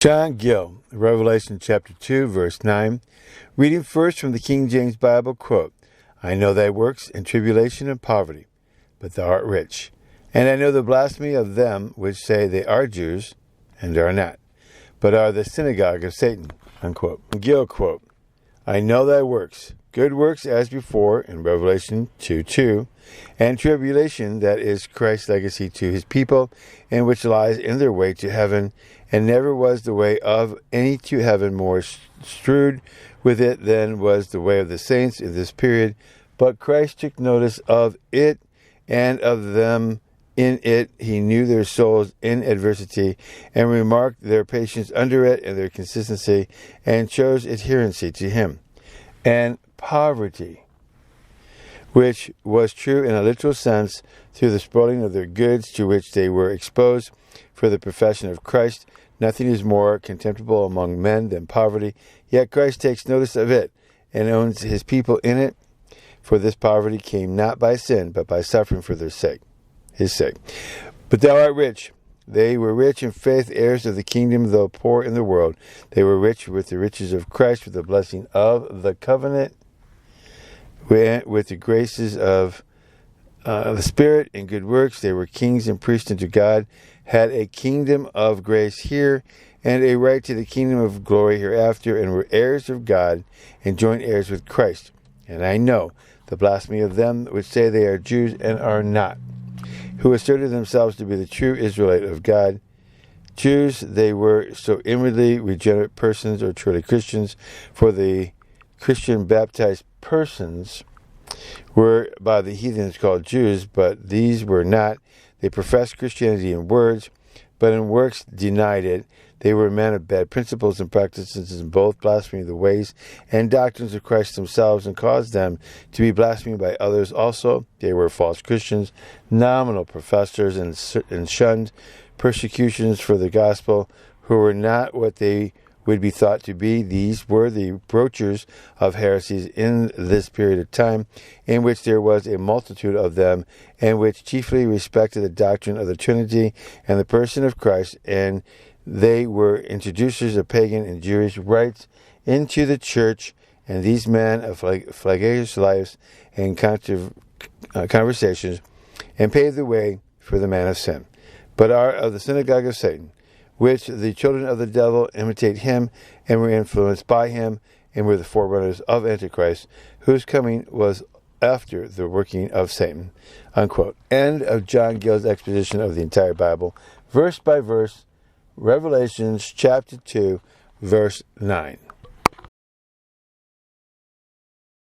John Gill, Revelation chapter 2, verse 9, reading first from the King James Bible, quote, I know thy works in tribulation and poverty, but thou art rich. And I know the blasphemy of them which say they are Jews, and are not, but are the synagogue of Satan, unquote. Gill, quote, I know thy works, good works as before in Revelation 2:2, and tribulation, that is Christ's legacy to his people, and which lies in their way to heaven, and never was the way of any to heaven more strewed with it than was the way of the saints in this period. But Christ took notice of it, and of them in it. He knew their souls in adversity, and remarked their patience under it, and their consistency, and chose adherency to him. And poverty, which was true in a literal sense through the spoiling of their goods to which they were exposed for the profession of Christ. Nothing is more contemptible among men than poverty, yet Christ takes notice of it and owns his people in it. For this poverty came not by sin, but by suffering for their sake, his sake. But thou art rich. They were rich in faith, heirs of the kingdom, though poor in the world. They were rich with the riches of Christ, with the blessing of the covenant, with the graces of the Spirit and good works. They were kings and priests unto God, had a kingdom of grace here, and a right to the kingdom of glory hereafter, and were heirs of God, and joint heirs with Christ. And I know the blasphemy of them which say they are Jews and are not, who asserted themselves to be the true Israelite of God. Jews they were, so inwardly regenerate persons, or truly Christians, for the Christian baptized persons were by the heathens called Jews, but these were not. They professed Christianity in words, but in works denied it. They were men of bad principles and practices, in both blaspheming the ways and doctrines of Christ themselves, and caused them to be blasphemed by others also. They were false Christians, nominal professors, and shunned persecutions for the gospel, who were not what they would be thought to be. These were the broachers of heresies in this period of time, in which there was a multitude of them, and which chiefly respected the doctrine of the Trinity and the person of Christ, and they were introducers of pagan and Jewish rites into the church. And these men of flagellous lives and conversations, and paved the way for the man of sin, but are of the synagogue of Satan, which the children of the devil imitate him, and were influenced by him, and were the forerunners of Antichrist, whose coming was after the working of Satan. Unquote. End of John Gill's exposition of the entire Bible, verse by verse, Revelations chapter 2, verse 9.